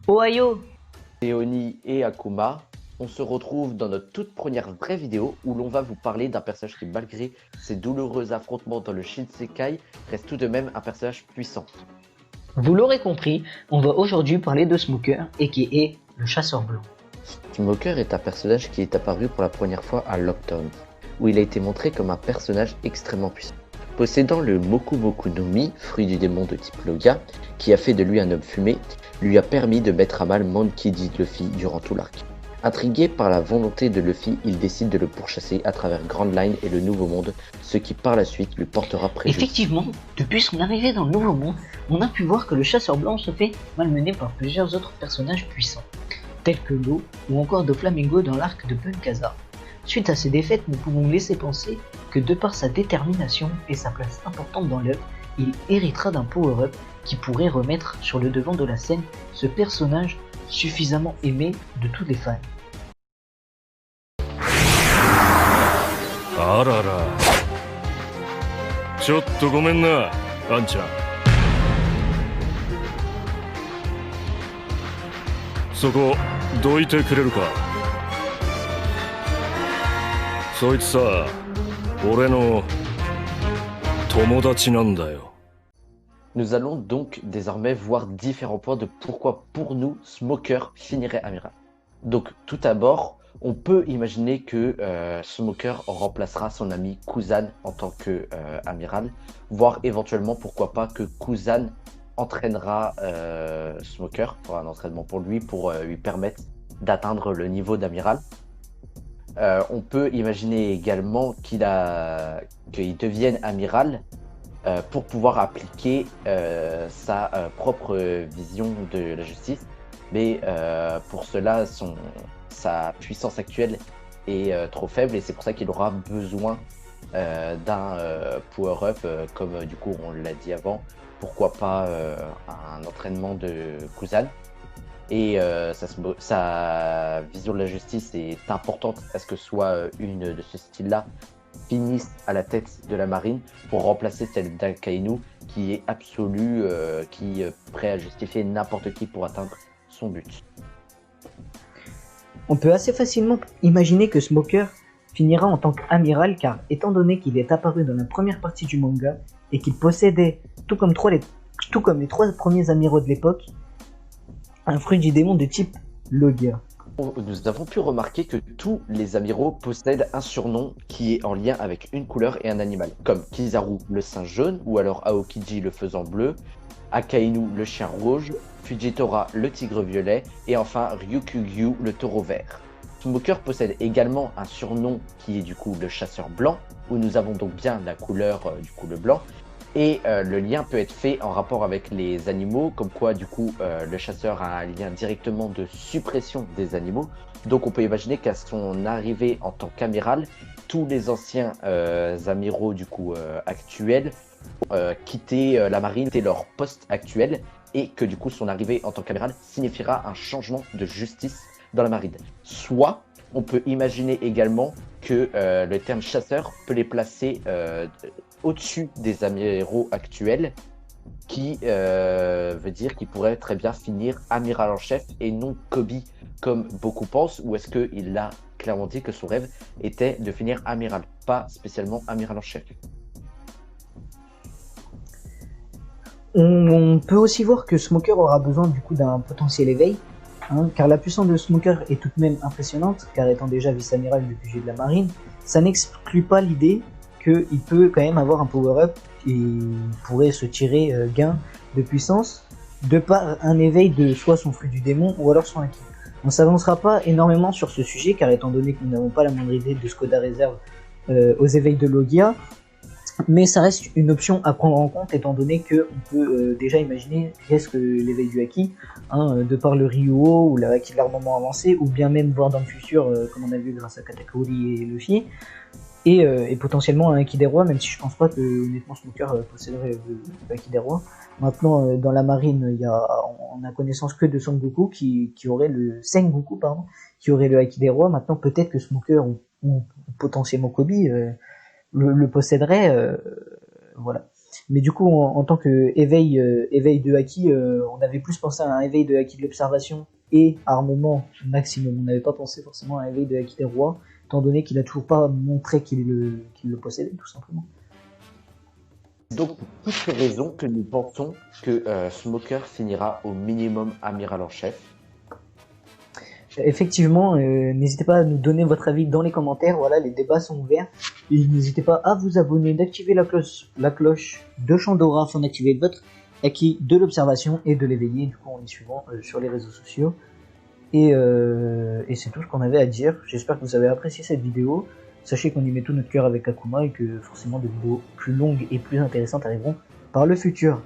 Ohio! Léonie et Akuma, on se retrouve dans notre toute première vraie vidéo où l'on va vous parler d'un personnage qui, malgré ses douloureux affrontements dans le Shinsekai, reste tout de même un personnage puissant. Vous l'aurez compris, on va aujourd'hui parler de Smoker, a.k.a. le chasseur blanc. Smoker est un personnage qui est apparu pour la première fois à Lockdown, où il a été montré comme un personnage extrêmement puissant. Possédant le Moku Moku no Mi, fruit du démon de type Logia, qui a fait de lui un homme fumé, lui a permis de mettre à mal Monkey D. Luffy durant tout l'arc. Intrigué par la volonté de Luffy, il décide de le pourchasser à travers Grand Line et le Nouveau Monde, ce qui par la suite lui portera préjudice. Effectivement, depuis son arrivée dans le Nouveau Monde, on a pu voir que le chasseur blanc se fait malmener par plusieurs autres personnages puissants, tels que Law ou encore Doflamingo dans l'arc de Bunkazar. Suite à ces défaites, nous pouvons laisser penser que de par sa détermination et sa place importante dans l'œuvre, il héritera d'un power-up qui pourrait remettre sur le devant de la scène ce personnage suffisamment aimé de tous les fans. あららちょっとごめんなあんちゃんそこどいてくれるかそいつさ俺の友達なんだよ Nous allons donc désormais voir différents points de pourquoi pour nous Smoker finirait amiral. Donc tout d'abord, on peut imaginer que Smoker remplacera son ami Kuzan en tant que amiral, voire éventuellement pourquoi pas que Kuzan entraînera Smoker, fera un entraînement pour lui permettre d'atteindre le niveau d'amiral. On peut imaginer également qu'il devienne amiral pour pouvoir appliquer sa propre vision de la justice. Mais pour cela, sa puissance actuelle est trop faible et c'est pour ça qu'il aura besoin d'un power-up comme du coup on l'a dit avant. Pourquoi pas un entraînement de Kuzan. Et sa vision de la justice est importante à ce que soit une de ce style-là finisse à la tête de la marine pour remplacer celle d'Akainu qui est absolue, qui est prêt à justifier n'importe qui pour atteindre son but. On peut assez facilement imaginer que Smoker finira en tant qu'amiral car étant donné qu'il est apparu dans la première partie du manga et qu'il possédait, tout comme les trois premiers amiraux de l'époque, un fruit du démon de type Logia. Nous avons pu remarquer que tous les amiraux possèdent un surnom qui est en lien avec une couleur et un animal, comme Kizaru le singe jaune, ou alors Aokiji le faisan bleu, Akainu le chien rouge, Fujitora le tigre violet, et enfin Ryukugyu le taureau vert. Smoker possède également un surnom qui est du coup le chasseur blanc, où nous avons donc bien la couleur du coup le blanc, et le lien peut être fait en rapport avec les animaux, comme quoi du coup le chasseur a un lien directement de suppression des animaux. Donc on peut imaginer qu'à son arrivée en tant qu'amiral, tous les anciens amiraux du coup actuels quittaient la marine, quittaient leur poste actuel, et que du coup son arrivée en tant qu'amiral signifiera un changement de justice dans la marine. Soit on peut imaginer également que le terme chasseur peut les placer au-dessus des amiraux actuels, qui veut dire qu'il pourrait très bien finir amiral en chef et non Kobe comme beaucoup pensent, ou est-ce qu'il a clairement dit que son rêve était de finir amiral, pas spécialement amiral en chef. On peut aussi voir que Smoker aura besoin du coup d'un potentiel éveil, car la puissance de Smoker est tout de même impressionnante, car étant déjà vice-amiral du QG de la marine, ça n'exclut pas l'idée qu'il peut quand même avoir un power-up et pourrait se tirer gain de puissance de par un éveil de soit son fruit du démon ou alors son haki. On s'avancera pas énormément sur ce sujet, car étant donné que nous n'avons pas la moindre idée de ce qu'Oda réserve aux éveils de Logia, mais ça reste une option à prendre en compte étant donné qu'on peut déjà imaginer qu'est-ce que l'éveil du haki, de par le Ryuo ou la haki de l'armement avancé, ou bien même voir dans le futur, comme on a vu grâce à Katakuri et Luffy, et potentiellement un haki des rois, même si je pense pas que honnêtement Smoker posséderait le haki des rois. Maintenant dans la marine, on a connaissance que de Son Goku qui aurait le Sengoku pardon, qui aurait le haki des rois. Maintenant peut-être que Smoker ou potentiellement Kobe le posséderait, voilà. Mais du coup, en tant que éveil de Haki, on avait plus pensé à un éveil de Haki de l'observation et armement maximum. On n'avait pas pensé forcément à un éveil de Haki des rois, étant donné qu'il a toujours pas montré qu'il le possédait, tout simplement. Donc, pour toutes ces raisons que nous pensons que Smoker finira au minimum amiral en chef. Effectivement, n'hésitez pas à nous donner votre avis dans les commentaires. Voilà, les débats sont ouverts. Et n'hésitez pas à vous abonner, d'activer la cloche de Chandora afin d'activer votre acquis de l'observation et de l'éveiller du coup en les suivant sur les réseaux sociaux. Et c'est tout ce qu'on avait à dire. J'espère que vous avez apprécié cette vidéo. Sachez qu'on y met tout notre cœur avec Akuma et que forcément des vidéos plus longues et plus intéressantes arriveront par le futur.